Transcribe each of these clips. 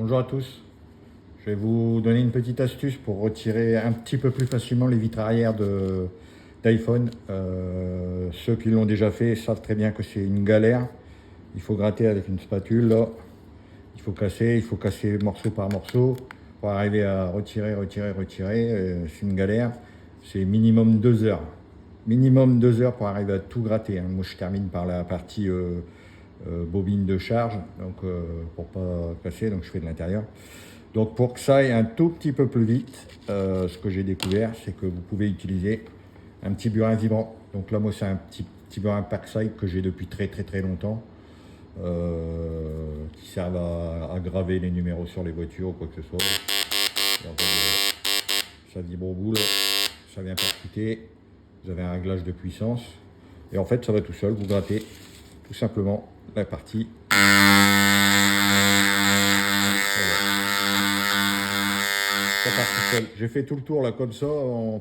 Bonjour à tous. Je vais vous donner une petite astuce pour retirer un petit peu plus facilement les vitres arrière d'iPhone. Ceux qui l'ont déjà fait savent très bien que c'est une galère. Il faut gratter avec une spatule là. Il faut casser morceau par morceau pour arriver à retirer. C'est une galère. C'est minimum 2 heures. Minimum 2 heures pour arriver à tout gratter, hein. Moi je termine par la partie bobine de charge, donc pour pas casser, donc je fais de l'intérieur. Donc pour que ça aille un tout petit peu plus vite, ce que j'ai découvert, c'est que vous pouvez utiliser un petit burin vibrant. Donc là moi c'est un petit burin Parkside que j'ai depuis très longtemps, qui servent à graver les numéros sur les voitures ou quoi que ce soit. Et en fait, ça vibre au bout là, ça vient percuter, vous avez un réglage de puissance, et en fait ça va tout seul, vous grattez tout simplement la partie. Ça part tout seul. J'ai fait tout le tour là comme ça en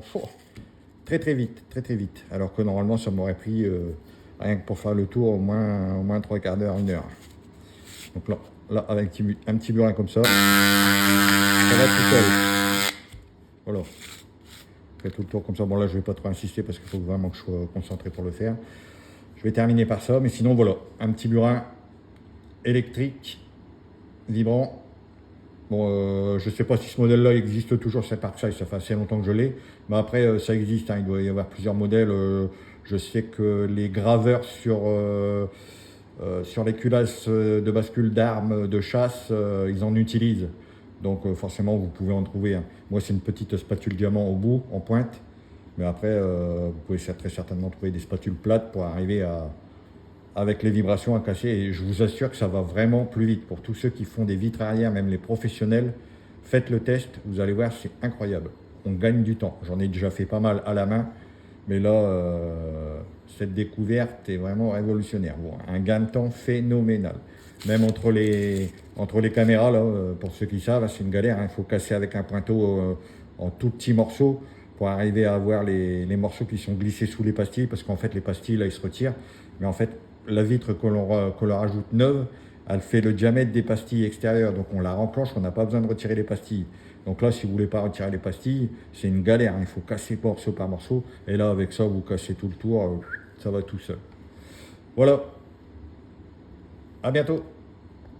très vite. Alors que normalement ça m'aurait pris rien que pour faire le tour au moins 3/4 d'heure, 1 heure. Donc là avec un petit burin comme ça va tout seul. Voilà. Je fais tout le tour comme ça. Bon là je vais pas trop insister parce qu'il faut vraiment que je sois concentré pour le faire. Je vais terminer par ça, mais sinon voilà, un petit burin électrique, vibrant. Bon, je ne sais pas si ce modèle-là existe toujours, c'est Parkside, ça fait assez longtemps que je l'ai. Mais après, ça existe, hein, il doit y avoir plusieurs modèles. Je sais que les graveurs sur les culasses de bascule d'armes de chasse, ils en utilisent. Donc forcément, vous pouvez en trouver, hein. Moi, c'est une petite spatule diamant au bout, en pointe. Mais après, vous pouvez très certainement trouver des spatules plates pour arriver avec les vibrations à casser. Et je vous assure que ça va vraiment plus vite. Pour tous ceux qui font des vitres arrière, même les professionnels, faites le test, vous allez voir, c'est incroyable. On gagne du temps. J'en ai déjà fait pas mal à la main. Mais là, cette découverte est vraiment révolutionnaire. Bon, un gain de temps phénoménal. Même entre les caméras, là, pour ceux qui savent, c'est une galère, hein. Il faut casser avec un pointeau en tout petits morceaux pour arriver à avoir les morceaux qui sont glissés sous les pastilles, parce qu'en fait les pastilles là ils se retirent, mais en fait la vitre que l'on rajoute neuve, elle fait le diamètre des pastilles extérieures, donc on la renclenche, on n'a pas besoin de retirer les pastilles. Donc là si vous voulez pas retirer les pastilles, c'est une galère, hein. Il faut casser morceau par morceau, et là avec ça vous cassez tout le tour, ça va tout seul. Voilà, à bientôt.